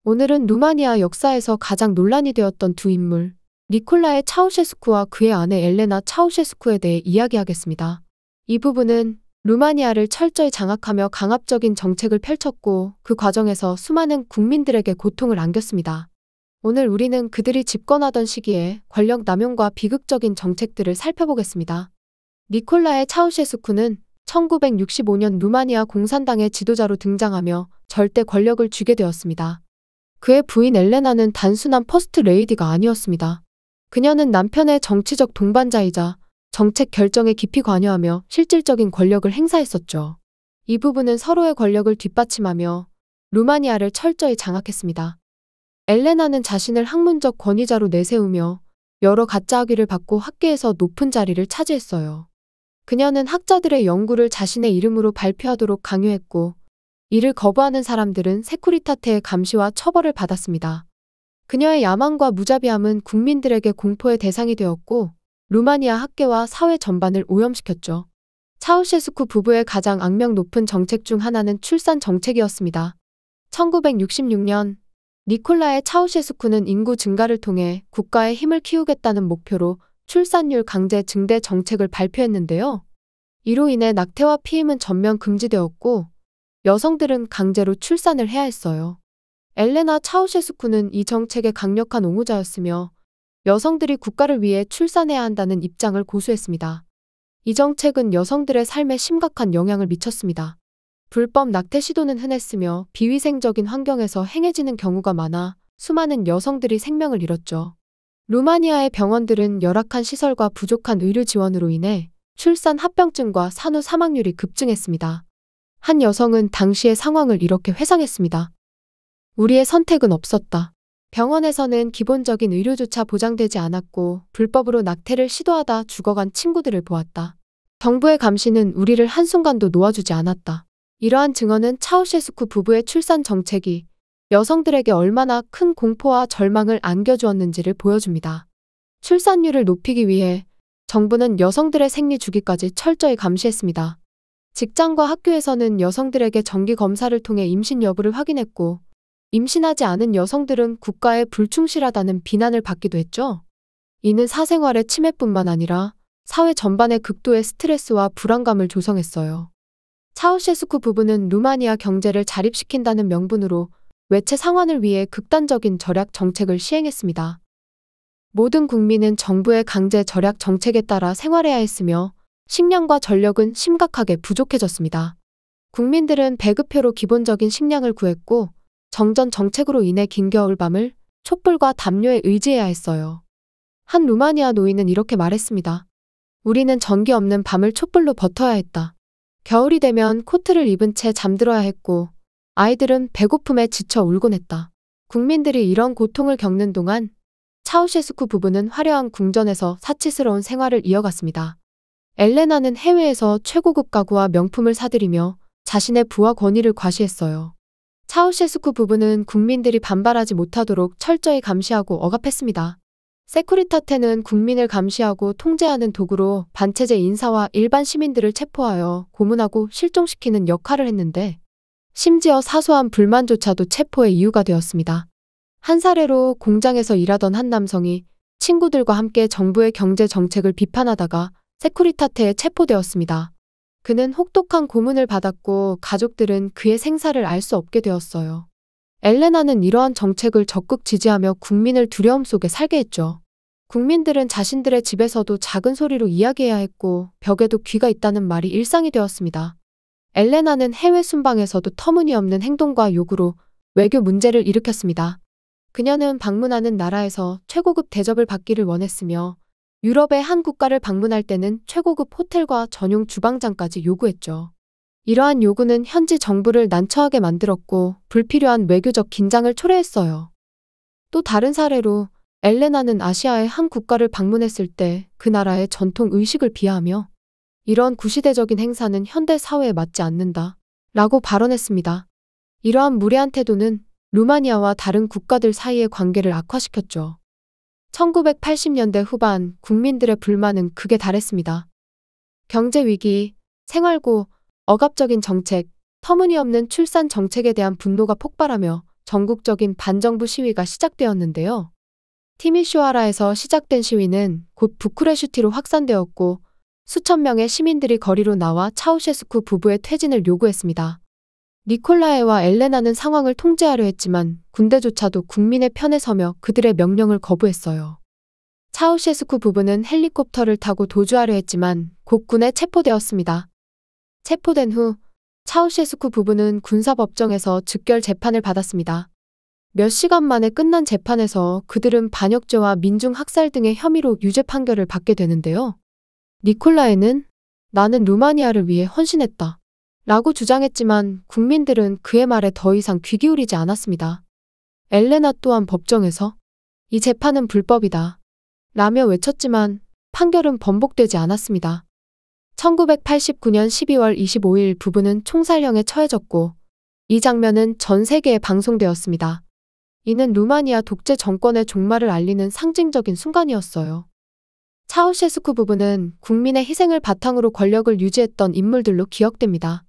오늘은 루마니아 역사에서 가장 논란이 되었던 두 인물, 니콜라의 차우셰스쿠와 그의 아내 엘레나 차우셰스쿠에 대해 이야기하겠습니다. 이 부분은 루마니아를 철저히 장악하며 강압적인 정책을 펼쳤고 그 과정에서 수많은 국민들에게 고통을 안겼습니다. 오늘 우리는 그들이 집권하던 시기에 권력 남용과 비극적인 정책들을 살펴보겠습니다. 니콜라의 차우셰스쿠는 1965년 루마니아 공산당의 지도자로 등장하며 절대 권력을 쥐게 되었습니다. 그의 부인 엘레나는 단순한 퍼스트 레이디가 아니었습니다. 그녀는 남편의 정치적 동반자이자 정책 결정에 깊이 관여하며 실질적인 권력을 행사했었죠. 이 부부는 서로의 권력을 뒷받침하며 루마니아를 철저히 장악했습니다. 엘레나는 자신을 학문적 권위자로 내세우며 여러 가짜 학위를 받고 학계에서 높은 자리를 차지했어요. 그녀는 학자들의 연구를 자신의 이름으로 발표하도록 강요했고 이를 거부하는 사람들은 세쿠리타테의 감시와 처벌을 받았습니다. 그녀의 야망과 무자비함은 국민들에게 공포의 대상이 되었고 루마니아 학계와 사회 전반을 오염시켰죠. 차우셰스쿠 부부의 가장 악명 높은 정책 중 하나는 출산 정책이었습니다. 1966년 니콜라의 차우셰스쿠는 인구 증가를 통해 국가의 힘을 키우겠다는 목표로 출산율 강제 증대 정책을 발표했는데요. 이로 인해 낙태와 피임은 전면 금지되었고 여성들은 강제로 출산을 해야 했어요. 엘레나 차우셰스쿠는 이 정책의 강력한 옹호자였으며 여성들이 국가를 위해 출산해야 한다는 입장을 고수했습니다. 이 정책은 여성들의 삶에 심각한 영향을 미쳤습니다. 불법 낙태 시도는 흔했으며 비위생적인 환경에서 행해지는 경우가 많아 수많은 여성들이 생명을 잃었죠. 루마니아의 병원들은 열악한 시설과 부족한 의료 지원으로 인해 출산 합병증과 산후 사망률이 급증했습니다. 한 여성은 당시의 상황을 이렇게 회상했습니다. 우리의 선택은 없었다. 병원에서는 기본적인 의료조차 보장되지 않았고 불법으로 낙태를 시도하다 죽어간 친구들을 보았다. 정부의 감시는 우리를 한순간도 놓아주지 않았다. 이러한 증언은 차우셰스쿠 부부의 출산 정책이 여성들에게 얼마나 큰 공포와 절망을 안겨주었는지를 보여줍니다. 출산율을 높이기 위해 정부는 여성들의 생리 주기까지 철저히 감시했습니다. 직장과 학교에서는 여성들에게 정기 검사를 통해 임신 여부를 확인했고 임신하지 않은 여성들은 국가에 불충실하다는 비난을 받기도 했죠. 이는 사생활의 침해뿐만 아니라 사회 전반의 극도의 스트레스와 불안감을 조성했어요. 차우셰스쿠 부부는 루마니아 경제를 자립시킨다는 명분으로 외채 상환을 위해 극단적인 절약 정책을 시행했습니다. 모든 국민은 정부의 강제 절약 정책에 따라 생활해야 했으며 식량과 전력은 심각하게 부족해졌습니다. 국민들은 배급표로 기본적인 식량을 구했고 정전 정책으로 인해 긴 겨울밤을 촛불과 담요에 의지해야 했어요. 한 루마니아 노인은 이렇게 말했습니다. 우리는 전기 없는 밤을 촛불로 버텨야 했다. 겨울이 되면 코트를 입은 채 잠들어야 했고 아이들은 배고픔에 지쳐 울곤 했다. 국민들이 이런 고통을 겪는 동안 차우셰스쿠 부부는 화려한 궁전에서 사치스러운 생활을 이어갔습니다. 엘레나는 해외에서 최고급 가구와 명품을 사들이며 자신의 부와 권위를 과시했어요. 차우셰스쿠 부부는 국민들이 반발하지 못하도록 철저히 감시하고 억압했습니다. 세쿠리타테는 국민을 감시하고 통제하는 도구로 반체제 인사와 일반 시민들을 체포하여 고문하고 실종시키는 역할을 했는데 심지어 사소한 불만조차도 체포의 이유가 되었습니다. 한 사례로 공장에서 일하던 한 남성이 친구들과 함께 정부의 경제 정책을 비판하다가 세쿠리타테에 체포되었습니다. 그는 혹독한 고문을 받았고 가족들은 그의 생사를 알 수 없게 되었어요. 엘레나는 이러한 정책을 적극 지지하며 국민을 두려움 속에 살게 했죠. 국민들은 자신들의 집에서도 작은 소리로 이야기해야 했고 벽에도 귀가 있다는 말이 일상이 되었습니다. 엘레나는 해외 순방에서도 터무니없는 행동과 요구로 외교 문제를 일으켰습니다. 그녀는 방문하는 나라에서 최고급 대접을 받기를 원했으며 유럽의 한 국가를 방문할 때는 최고급 호텔과 전용 주방장까지 요구했죠. 이러한 요구는 현지 정부를 난처하게 만들었고 불필요한 외교적 긴장을 초래했어요. 또 다른 사례로 엘레나는 아시아의 한 국가를 방문했을 때 그 나라의 전통 의식을 비하하며 이런 구시대적인 행사는 현대 사회에 맞지 않는다 라고 발언했습니다. 이러한 무례한 태도는 루마니아와 다른 국가들 사이의 관계를 악화시켰죠. 1980년대 후반 국민들의 불만은 극에 달했습니다. 경제위기, 생활고, 억압적인 정책, 터무니없는 출산 정책에 대한 분노가 폭발하며 전국적인 반정부 시위가 시작되었는데요. 티미슈아라에서 시작된 시위는 곧 부쿠레슈티로 확산되었고 수천 명의 시민들이 거리로 나와 차우셰스쿠 부부의 퇴진을 요구했습니다. 니콜라에와 엘레나는 상황을 통제하려 했지만 군대조차도 국민의 편에 서며 그들의 명령을 거부했어요. 차우셰스쿠 부부는 헬리콥터를 타고 도주하려 했지만 곧 군에 체포되었습니다. 체포된 후 차우셰스쿠 부부는 군사법정에서 즉결 재판을 받았습니다. 몇 시간 만에 끝난 재판에서 그들은 반역죄와 민중학살 등의 혐의로 유죄 판결을 받게 되는데요. 니콜라에는 나는 루마니아를 위해 헌신했다 라고 주장했지만 국민들은 그의 말에 더 이상 귀 기울이지 않았습니다. 엘레나 또한 법정에서 이 재판은 불법이다 라며 외쳤지만 판결은 번복되지 않았습니다. 1989년 12월 25일 부부는 총살형에 처해졌고 이 장면은 전 세계에 방송되었습니다. 이는 루마니아 독재 정권의 종말을 알리는 상징적인 순간이었어요. 차우셰스쿠 부부는 국민의 희생을 바탕으로 권력을 유지했던 인물들로 기억됩니다.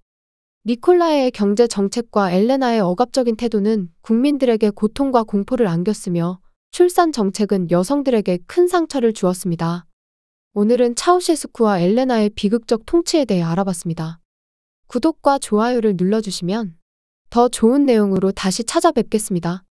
니콜라에의 경제 정책과 엘레나의 억압적인 태도는 국민들에게 고통과 공포를 안겼으며 출산 정책은 여성들에게 큰 상처를 주었습니다. 오늘은 차우셰스쿠와 엘레나의 비극적 통치에 대해 알아봤습니다. 구독과 좋아요를 눌러주시면 더 좋은 내용으로 다시 찾아뵙겠습니다.